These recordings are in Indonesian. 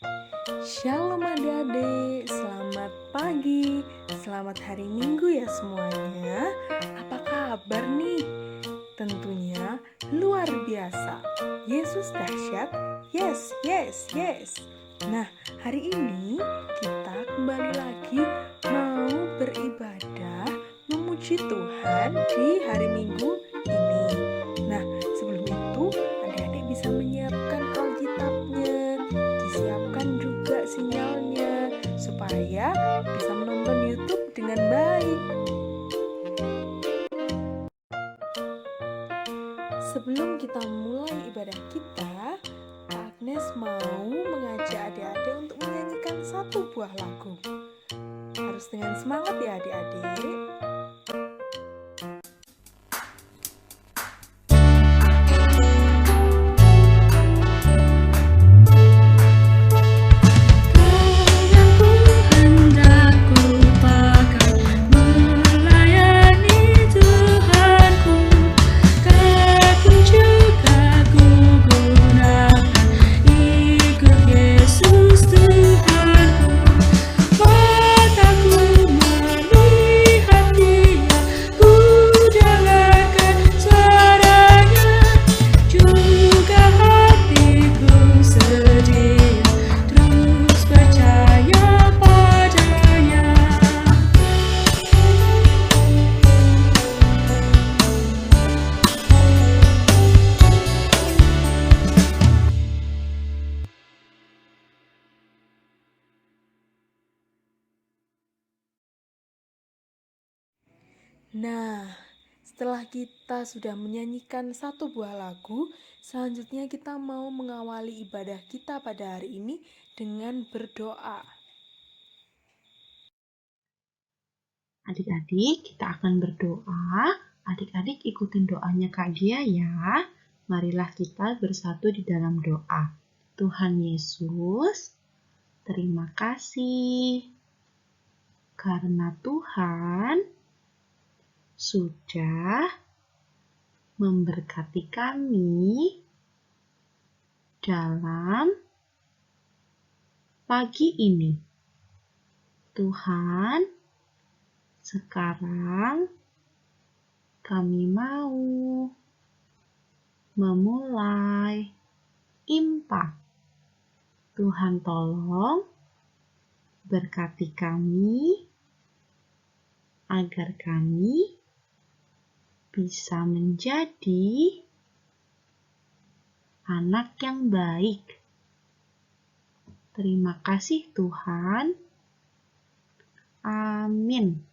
Shalom adik-adik, selamat pagi, selamat hari Minggu ya semuanya. Apa kabar nih? Tentunya luar biasa. Yesus dahsyat, yes, yes, yes. Nah, hari ini kita kembali lagi mau beribadah, memuji Tuhan di hari Minggu ini. Nah, sebelum itu adik-adik bisa menyiapkan Alkitabnya, disiapkan juga sinyalnya supaya bisa menonton YouTube dengan baik. Sebelum kita mulai ibadah kita, Kak Agnes mau mengajak adik-adik untuk menyanyikan satu buah lagu. Harus dengan semangat ya adik-adik. Nah, setelah kita sudah menyanyikan satu buah lagu, selanjutnya kita mau mengawali ibadah kita pada hari ini dengan berdoa. Adik-adik, kita akan berdoa. Adik-adik ikutin doanya Kak Gia ya. Marilah kita bersatu di dalam doa. Tuhan Yesus, terima kasih karena Tuhan sudah memberkati kami dalam pagi ini. Tuhan, sekarang kami mau memulai impak. Tuhan tolong berkati kami agar kami bisa menjadi anak yang baik. Terima kasih Tuhan. Amin.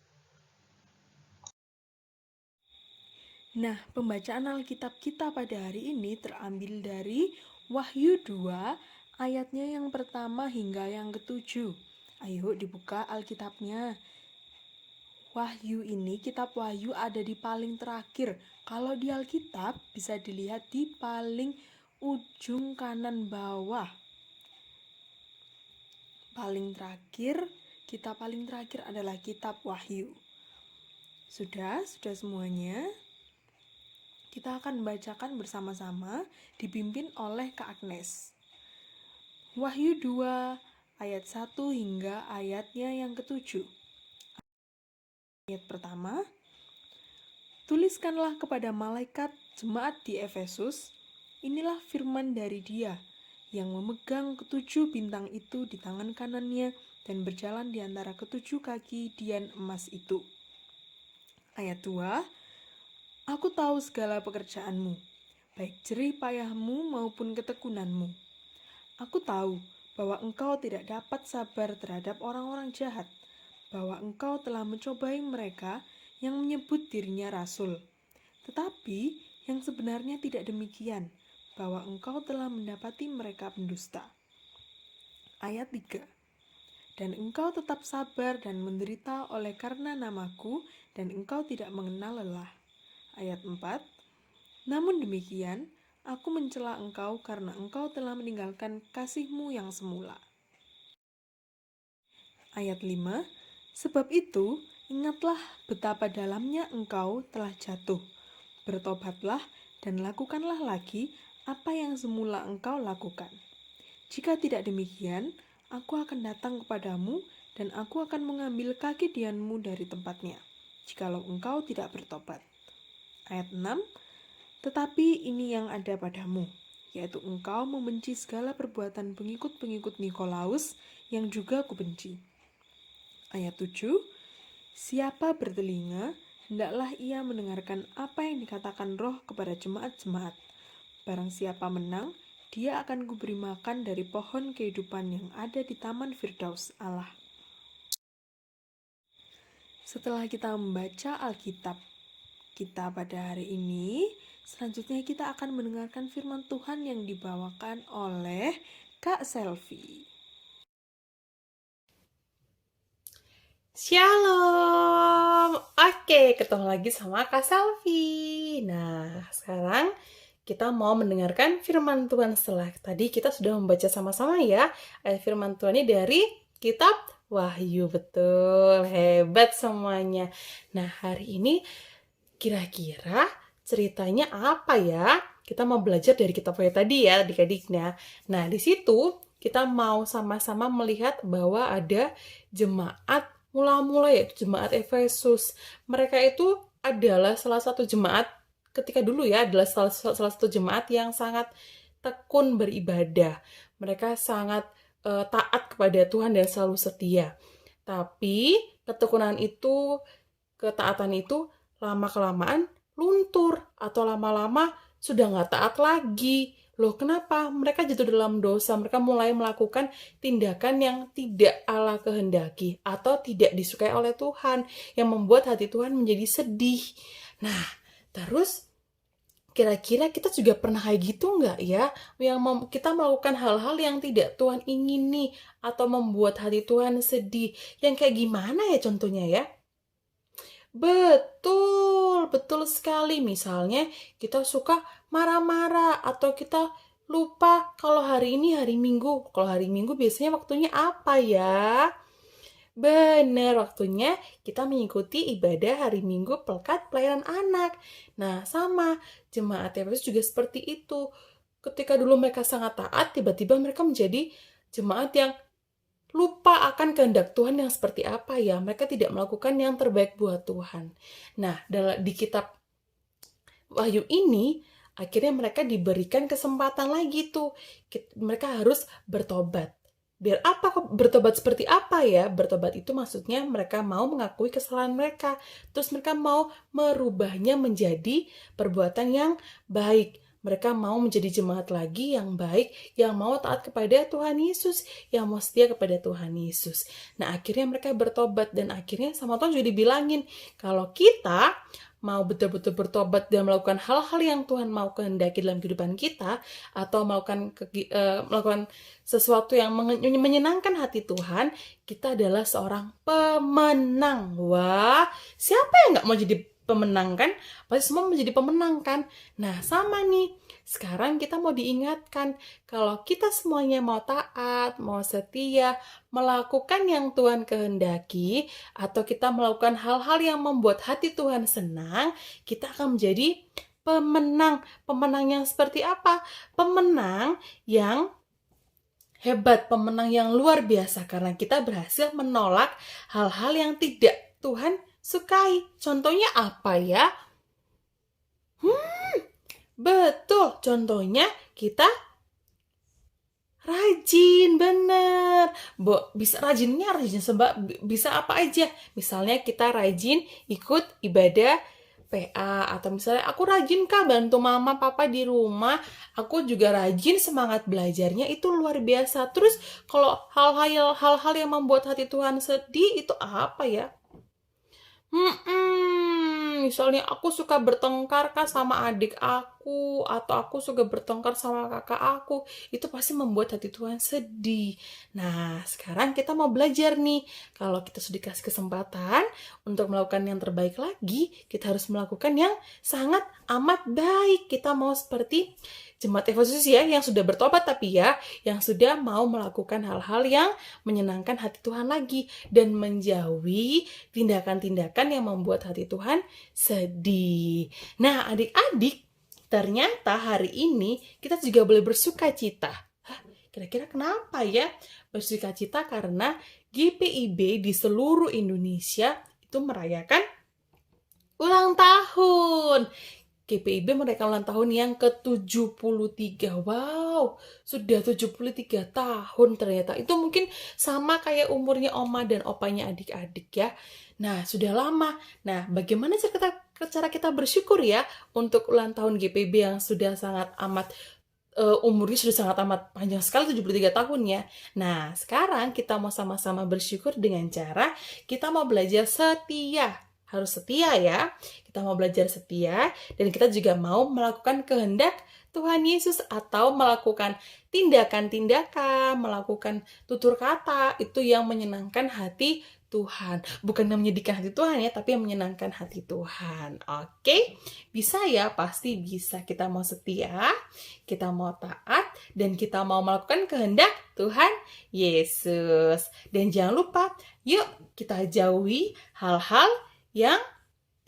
Nah, pembacaan Alkitab kita pada hari ini terambil dari Wahyu 2, ayatnya yang pertama hingga yang ketujuh. Ayo dibuka Alkitabnya. Wahyu ini, kitab Wahyu ada di paling terakhir. Kalau di Alkitab bisa dilihat di paling ujung kanan bawah. Kitab paling terakhir adalah kitab Wahyu. Sudah semuanya? Kita akan membacakan bersama-sama dipimpin oleh Kak Agnes. Wahyu 2 ayat 1 hingga ayatnya yang ketujuh. Ayat pertama, tuliskanlah kepada malaikat jemaat di Efesus, inilah firman dari Dia yang memegang ketujuh bintang itu di tangan kanannya dan berjalan di antara ketujuh kaki dian emas itu. Ayat 2, aku tahu segala pekerjaanmu, baik jerih payahmu maupun ketekunanmu. Aku tahu bahwa engkau tidak dapat sabar terhadap orang-orang jahat, bahwa engkau telah mencobai mereka yang menyebut dirinya rasul. Tetapi yang sebenarnya tidak demikian, bahwa engkau telah mendapati mereka pendusta. Ayat 3. Dan engkau tetap sabar dan menderita oleh karena namaku, dan engkau tidak mengenal lelah. Ayat 4. Namun demikian, aku mencela engkau karena engkau telah meninggalkan kasihmu yang semula. Ayat 5. Sebab itu, ingatlah betapa dalamnya engkau telah jatuh. Bertobatlah dan lakukanlah lagi apa yang semula engkau lakukan. Jika tidak demikian, aku akan datang kepadamu dan aku akan mengambil kaki Dianmu dari tempatnya, jikalau engkau tidak bertobat. Ayat 6, tetapi ini yang ada padamu, yaitu engkau membenci segala perbuatan pengikut-pengikut Nikolaus yang juga kubenci. Ayat 7, siapa bertelinga, hendaklah ia mendengarkan apa yang dikatakan Roh kepada jemaat-jemaat. Barang siapa menang, dia akan kuberi makan dari pohon kehidupan yang ada di Taman Firdaus Allah. Setelah kita membaca Alkitab kita pada hari ini, selanjutnya kita akan mendengarkan firman Tuhan yang dibawakan oleh Kak Selvi. Shalom. Oke, ketemu lagi sama Kak Selvi. Nah, sekarang kita mau mendengarkan firman Tuhan. Setelah tadi kita sudah membaca sama-sama ya ayat firman Tuhan ini dari kitab Wahyu. Betul, hebat semuanya. Nah, hari ini kira-kira ceritanya apa ya? Kita mau belajar dari kitab Wahyu tadi ya, adik-adiknya. Nah, di situ kita mau sama-sama melihat bahwa ada jemaat mula-mula, yaitu jemaat Efesus. Mereka itu adalah salah satu jemaat ketika dulu ya, adalah salah satu jemaat yang sangat tekun beribadah. Mereka sangat taat kepada Tuhan dan selalu setia. Tapi ketekunan itu, ketaatan itu lama-kelamaan luntur atau lama-lama sudah nggak taat lagi. Loh, kenapa? Mereka jatuh dalam dosa. Mereka mulai melakukan tindakan yang tidak Allah kehendaki atau tidak disukai oleh Tuhan, yang membuat hati Tuhan menjadi sedih. Nah, terus kira-kira kita juga pernah kayak gitu nggak ya? Yang kita melakukan hal-hal yang tidak Tuhan ingini atau membuat hati Tuhan sedih. Yang kayak gimana ya contohnya ya? Betul sekali. Misalnya kita suka marah-marah atau kita lupa kalau hari ini hari Minggu. Kalau hari Minggu biasanya waktunya apa ya? Benar, waktunya kita mengikuti ibadah hari Minggu Pekat Pelayanan Anak. Nah, sama, jemaat Efesus juga seperti itu. Ketika dulu mereka sangat taat, tiba-tiba mereka menjadi jemaat yang lupa akan kehendak Tuhan yang seperti apa ya. Mereka tidak melakukan yang terbaik buat Tuhan. Nah, di kitab Wahyu ini, akhirnya mereka diberikan kesempatan lagi tuh. Mereka harus bertobat. Biar apa? Bertobat seperti apa ya? Bertobat itu maksudnya mereka mau mengakui kesalahan mereka. Terus mereka mau merubahnya menjadi perbuatan yang baik. Mereka mau menjadi jemaat lagi yang baik, yang mau taat kepada Tuhan Yesus, yang mau setia kepada Tuhan Yesus. Nah, akhirnya mereka bertobat dan akhirnya sama Tuhan juga dibilangin, kalau kita mau betul-betul bertobat dan melakukan hal-hal yang Tuhan mau kehendaki dalam kehidupan kita, atau melakukan sesuatu yang menyenangkan hati Tuhan, kita adalah seorang pemenang. Wah, siapa yang nggak mau jadi pemenang kan? Pasti semua menjadi pemenang kan? Nah, sama nih. Sekarang kita mau diingatkan kalau kita semuanya mau taat, mau setia, melakukan yang Tuhan kehendaki, atau kita melakukan hal-hal yang membuat hati Tuhan senang, kita akan menjadi pemenang. Pemenang yang seperti apa? Pemenang yang hebat, pemenang yang luar biasa, karena kita berhasil menolak hal-hal yang tidak Tuhan sukai. Contohnya apa ya? Betul, contohnya kita rajin, bener. Bisa rajinnya sebab bisa apa aja. Misalnya kita rajin ikut ibadah PA, atau misalnya aku rajin kah bantu mama papa di rumah, aku juga rajin semangat belajarnya, itu luar biasa. Terus kalau hal-hal yang membuat hati Tuhan sedih itu apa ya? Misalnya aku suka bertengkar kan sama adik aku, atau aku suka bertengkar sama kakak aku, itu pasti membuat hati Tuhan sedih. Nah, sekarang kita mau belajar nih, kalau kita sudah dikasih kesempatan untuk melakukan yang terbaik lagi, kita harus melakukan yang sangat amat baik. Kita mau seperti jemaat Efesus ya, yang sudah bertobat tapi ya, yang sudah mau melakukan hal-hal yang menyenangkan hati Tuhan lagi, dan menjauhi tindakan-tindakan yang membuat hati Tuhan sedih. Nah, adik-adik, ternyata hari ini kita juga boleh bersuka cita. Kira-kira kenapa ya? Bersukacita karena GPIB di seluruh Indonesia itu merayakan ulang tahun. GPIB merayakan ulang tahun yang ke-73. Wow, sudah 73 tahun ternyata. Itu mungkin sama kayak umurnya oma dan opanya adik-adik ya. Nah, sudah lama. Nah, bagaimana cara kita bersyukur ya untuk ulang tahun GPIB yang sudah sangat amat umurnya sudah sangat amat panjang sekali, 73 tahun ya. Nah, sekarang kita mau sama-sama bersyukur dengan cara kita mau belajar setia. Harus setia ya. Kita mau belajar setia dan kita juga mau melakukan kehendak Tuhan Yesus atau melakukan tindakan-tindakan, melakukan tutur kata itu yang menyenangkan hati Tuhan. Bukan yang menyedihkan hati Tuhan ya, tapi yang menyenangkan hati Tuhan. Oke? Bisa ya? Pasti bisa. Kita mau setia, kita mau taat, dan kita mau melakukan kehendak Tuhan Yesus. Dan jangan lupa, yuk kita jauhi hal-hal yang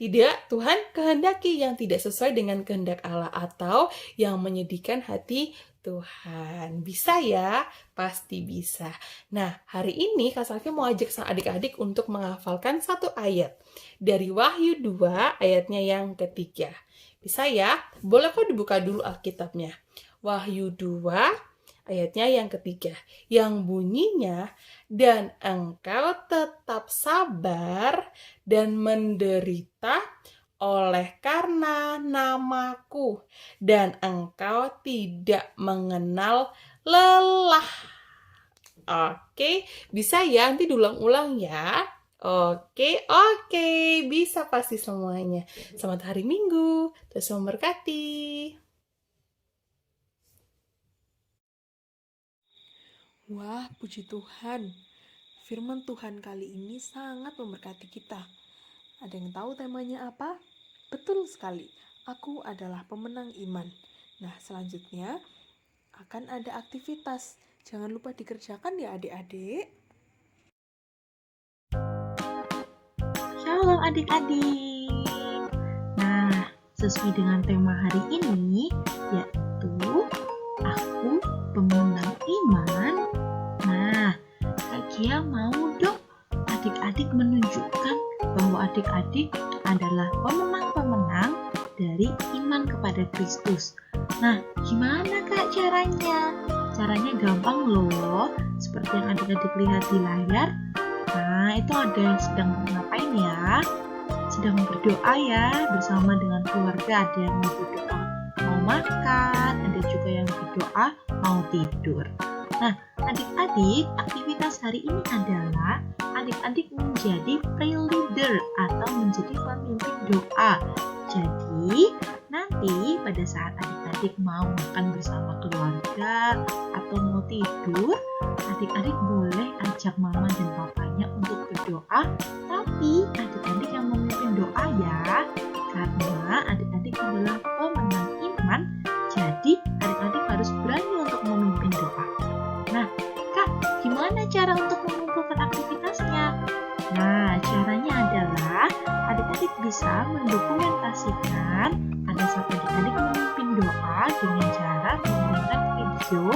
tidak Tuhan kehendaki, yang tidak sesuai dengan kehendak Allah atau yang menyedihkan hati Tuhan. Bisa ya? Pasti bisa. Nah, hari ini Kak Safi mau ajak sang adik-adik untuk menghafalkan satu ayat dari Wahyu 2 ayatnya yang ketiga. Bisa ya? Boleh kok dibuka dulu Alkitabnya. Wahyu 2 ayatnya yang ketiga, yang bunyinya, dan engkau tetap sabar dan menderita oleh karena namaku, dan engkau tidak mengenal lelah. Oke, bisa ya? Nanti diulang-ulang ya. Oke, bisa pasti semuanya. Selamat hari Minggu, Tuhan memberkati. Wah, puji Tuhan. Firman Tuhan kali ini sangat memberkati kita. Ada yang tahu temanya apa? Betul sekali, aku adalah pemenang iman. Nah, selanjutnya akan ada aktivitas. Jangan lupa dikerjakan ya adik-adik. Shalom adik-adik. Nah, sesuai dengan tema hari ini, yaitu aku pemenang iman. Nah, Kak Gia mau dong adik-adik menunjukkan bahwa adik-adik adalah pemenang-pemenang dari iman kepada Kristus. Nah, gimana Kak caranya? Caranya gampang loh, seperti yang adik-adik lihat di layar. Nah, itu ada yang sedang ngapain ya? Sedang berdoa ya, bersama dengan keluarga. Ada yang berdoa mau makan, ada juga yang berdoa mau tidur. Nah, adik-adik, aktivitas hari ini adalah adik-adik menjadi prayer leader atau menjadi pemimpin doa. Jadi, nanti pada saat adik-adik mau makan bersama keluarga atau mau tidur, adik-adik boleh ajak mama dan papanya untuk berdoa, tapi adik-adik yang memimpin doa ya, karena adik-adik adalah pemenang iman, jadi adik-adik harus berani untuk memimpin doa. Nah, Kak, gimana cara untuk mengumpulkan aktivitasnya? Nah, caranya adalah adik-adik bisa mendokumentasikan pada saat adik-adik memimpin doa dengan cara menggunakan video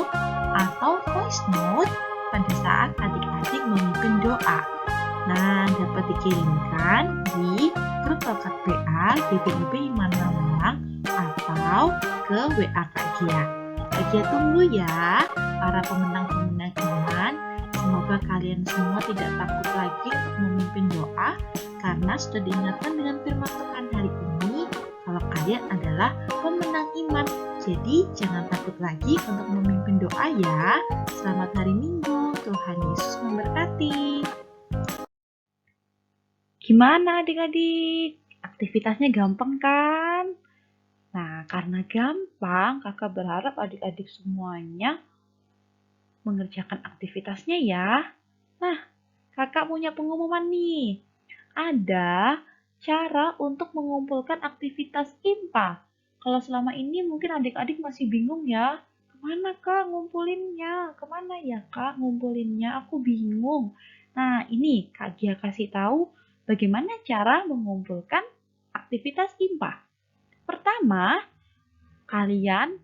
atau voice note pada saat adik-adik memimpin doa. Nah, dapat dikirimkan di grup WhatsApp BA GPIB Imana Malang atau ke WA Kak Gia. Kak Gia tunggu ya, para pemenang-pemenang iman. Semoga kalian semua tidak takut lagi untuk memimpin doa, karena sudah diingatkan dengan firman Tuhan hari ini kalau kalian adalah pemenang iman. Jadi jangan takut lagi untuk memimpin doa ya. Selamat hari Minggu, Tuhan Yesus memberkati. Gimana adik-adik? Aktivitasnya gampang kan? Nah, karena gampang, kakak berharap adik-adik semuanya mengerjakan aktivitasnya ya. Nah, kakak punya pengumuman nih. Ada cara untuk mengumpulkan aktivitas IMPA. Kalau selama ini mungkin adik-adik masih bingung ya. Kemana kak ngumpulinnya? Kemana ya kak ngumpulinnya? Aku bingung. Nah, ini Kak Gia kasih tahu bagaimana cara mengumpulkan aktivitas IMPA. Pertama, kalian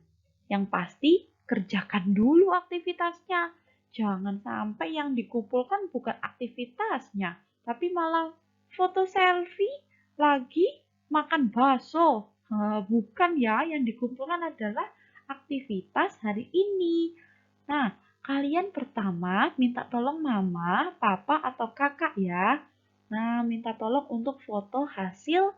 yang pasti kerjakan dulu aktivitasnya. Jangan sampai yang dikumpulkan bukan aktivitasnya, tapi malah foto selfie lagi makan bakso. Bukan ya, yang dikumpulkan adalah aktivitas hari ini. Nah, kalian pertama minta tolong mama, papa, atau kakak ya. Nah, minta tolong untuk foto hasil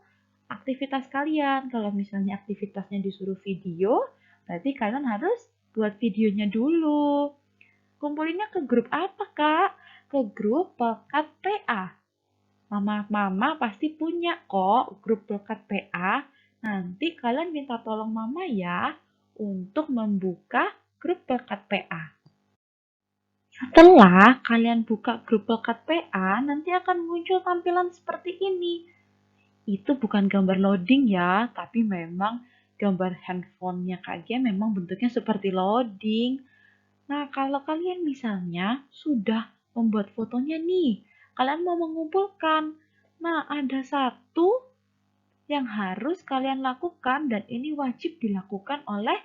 aktivitas kalian. Kalau misalnya aktivitasnya disuruh video, berarti kalian harus buat videonya dulu. Kumpulinnya ke grup apa, Kak? Ke grup Pekat PA. Mama pasti punya kok grup Pekat PA. Nanti kalian minta tolong mama ya untuk membuka grup Pekat PA. Setelah kalian buka grup Pekat PA, nanti akan muncul tampilan seperti ini. Itu bukan gambar loading ya, tapi memang gambar handphonenya Kak Gia memang bentuknya seperti loading. Nah, kalau kalian misalnya sudah membuat fotonya nih, kalian mau mengumpulkan. Nah, ada satu yang harus kalian lakukan dan ini wajib dilakukan oleh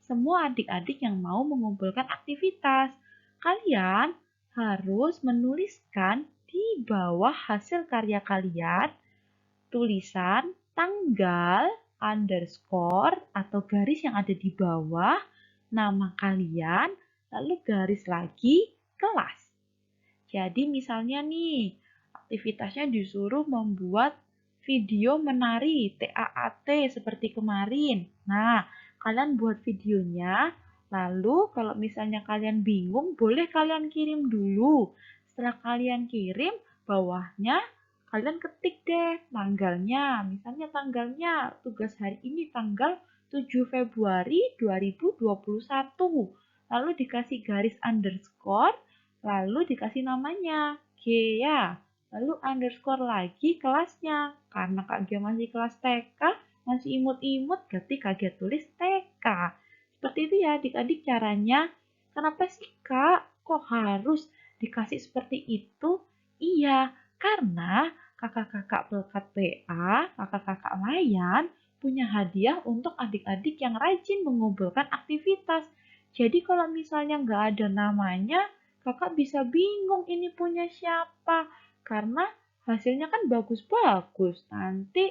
semua adik-adik yang mau mengumpulkan aktivitas. Kalian harus menuliskan di bawah hasil karya kalian tulisan tanggal, underscore, atau garis yang ada di bawah, nama kalian, lalu garis lagi kelas. Jadi misalnya nih, aktivitasnya disuruh membuat video menari TAAT seperti kemarin. Nah, kalian buat videonya, lalu kalau misalnya kalian bingung, boleh kalian kirim dulu. Setelah kalian kirim, bawahnya kalian ketik deh tanggalnya. Misalnya tanggalnya, tugas hari ini tanggal 7 Februari 2021. Lalu dikasih garis underscore, lalu dikasih namanya, G ya. Lalu underscore lagi kelasnya. Karena Kak Gia masih kelas TK, masih imut-imut, berarti Kak Gia tulis TK. Seperti itu ya adik-adik caranya. Kenapa sih Kak? Kok harus dikasih seperti itu? Iya, karena kakak-kakak Pekat PA, kakak-kakak layan, punya hadiah untuk adik-adik yang rajin mengumpulkan aktivitas. Jadi kalau misalnya nggak ada namanya, kakak bisa bingung ini punya siapa. Karena hasilnya kan bagus-bagus. Nanti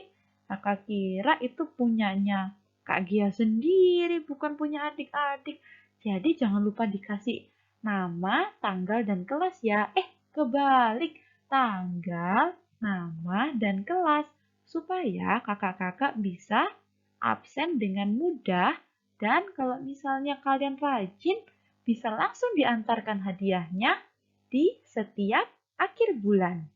kakak kira itu punyanya Kak Gia sendiri, bukan punya adik-adik. Jadi jangan lupa dikasih nama, tanggal, dan kelas ya. Kebalik. Tanggal, nama, dan kelas. Supaya kakak-kakak bisa absen dengan mudah. Dan kalau misalnya kalian rajin, bisa langsung diantarkan hadiahnya di setiap akhir bulan.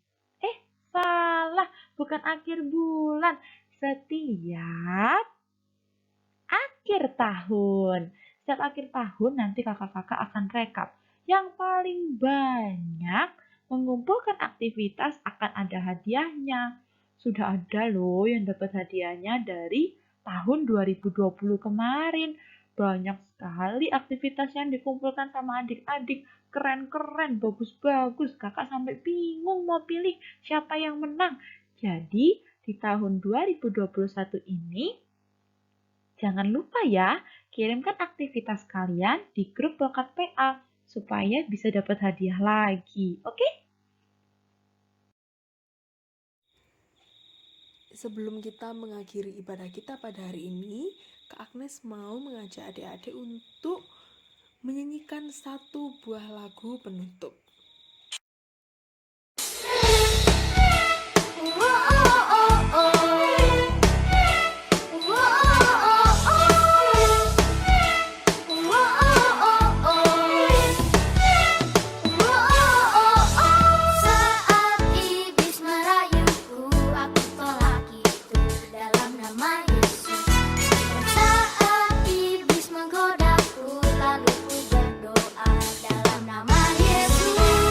Salah, bukan akhir bulan. Setiap akhir tahun. Setiap akhir tahun nanti kakak-kakak akan rekap. Yang paling banyak mengumpulkan aktivitas akan ada hadiahnya. Sudah ada loh yang dapat hadiahnya dari tahun 2020 kemarin. Banyak sekali aktivitas yang dikumpulkan sama adik-adik. Keren-keren, bagus-bagus. Kakak sampai bingung mau pilih siapa yang menang. Jadi di tahun 2021 ini, jangan lupa ya, kirimkan aktivitas kalian di grup Pekat PA supaya bisa dapat hadiah lagi. Oke? Sebelum kita mengakhiri ibadah kita pada hari ini, Kak Agnes mau mengajak adik-adik untuk menyanyikan satu buah lagu penutup. Saat iblis merayuku, aku tolak itu dalam nama Yesus. Dan saat iblis menggodaku, lalu ku berdoa dalam nama Yesus.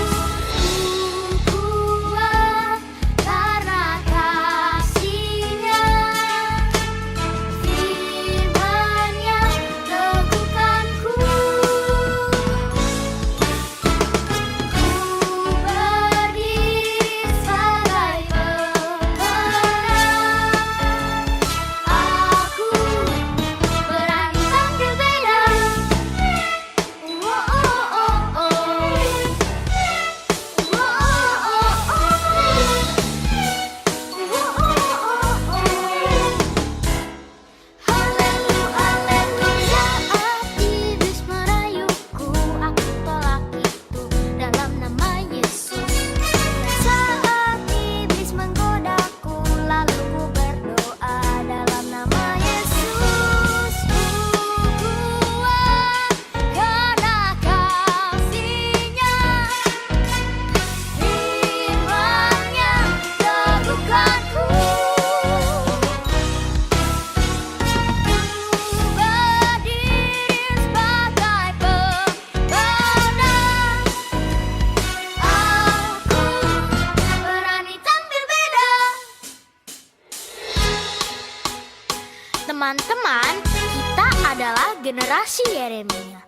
generasi Yeremia.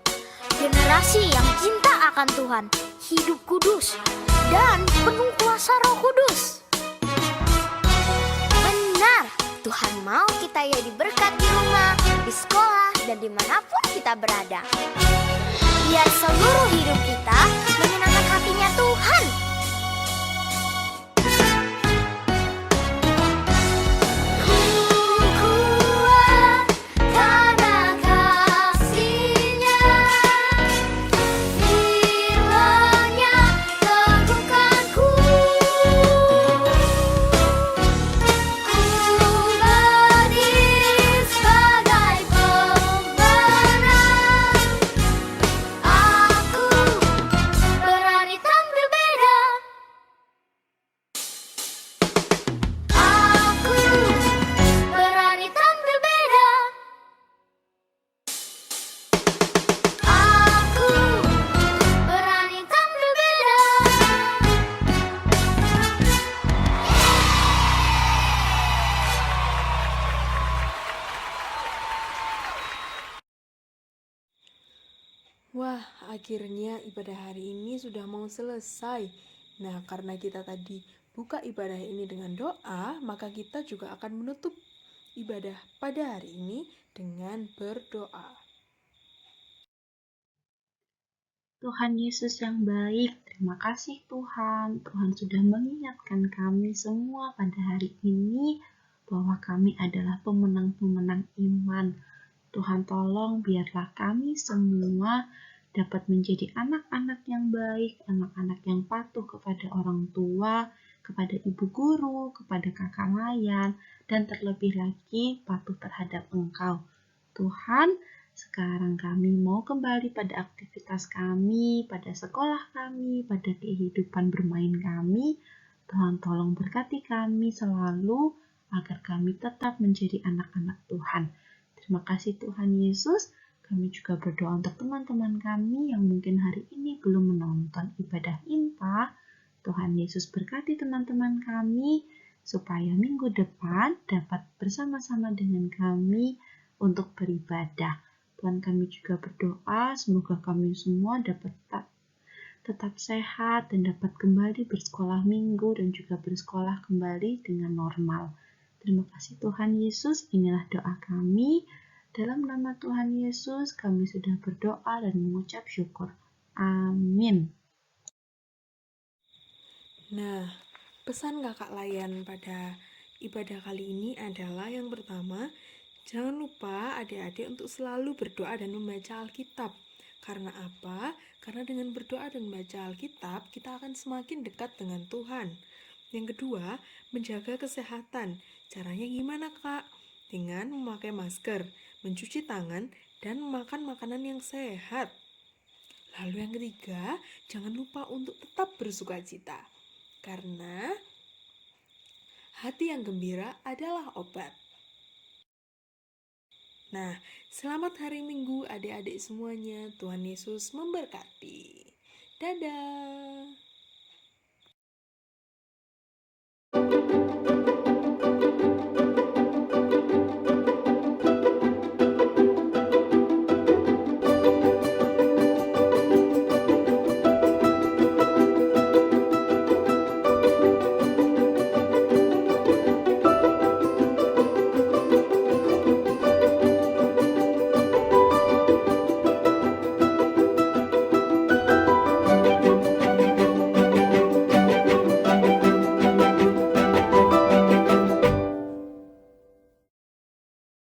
Generasi yang cinta akan Tuhan, hidup kudus, dan penuh kuasa Roh Kudus. Benar, Tuhan mau kita jadi berkat di rumah, di sekolah, dan dimanapun kita berada. Biar seluruh hidup kita menyenangkan hatinya Tuhan. Wah, akhirnya ibadah hari ini sudah mau selesai. Nah, karena kita tadi buka ibadah ini dengan doa, maka kita juga akan menutup ibadah pada hari ini dengan berdoa. Tuhan Yesus yang baik, terima kasih Tuhan. Tuhan sudah mengingatkan kami semua pada hari ini bahwa kami adalah pemenang-pemenang iman. Tuhan tolong biarlah kami semua dapat menjadi anak-anak yang baik, anak-anak yang patuh kepada orang tua, kepada ibu guru, kepada kakak layan, dan terlebih lagi patuh terhadap Engkau. Tuhan, sekarang kami mau kembali pada aktivitas kami, pada sekolah kami, pada kehidupan bermain kami. Tuhan tolong berkati kami selalu agar kami tetap menjadi anak-anak Tuhan. Terima kasih Tuhan Yesus. Kami juga berdoa untuk teman-teman kami yang mungkin hari ini belum menonton ibadah IMPA. Tuhan Yesus berkati teman-teman kami supaya minggu depan dapat bersama-sama dengan kami untuk beribadah. Tuhan, kami juga berdoa semoga kami semua dapat tetap sehat dan dapat kembali bersekolah minggu dan juga bersekolah kembali dengan normal. Terima kasih Tuhan Yesus, inilah doa kami. Dalam nama Tuhan Yesus, kami sudah berdoa dan mengucap syukur. Amin. Nah, pesan kakak layan pada ibadah kali ini adalah yang pertama, jangan lupa adik-adik untuk selalu berdoa dan membaca Alkitab. Karena apa? Karena dengan berdoa dan membaca Alkitab, kita akan semakin dekat dengan Tuhan. Yang kedua, menjaga kesehatan. Caranya gimana, Kak? Dengan memakai masker, mencuci tangan, dan makan makanan yang sehat. Lalu yang ketiga, jangan lupa untuk tetap bersukacita. Karena hati yang gembira adalah obat. Nah, selamat hari Minggu adik-adik semuanya. Tuhan Yesus memberkati. Dadah.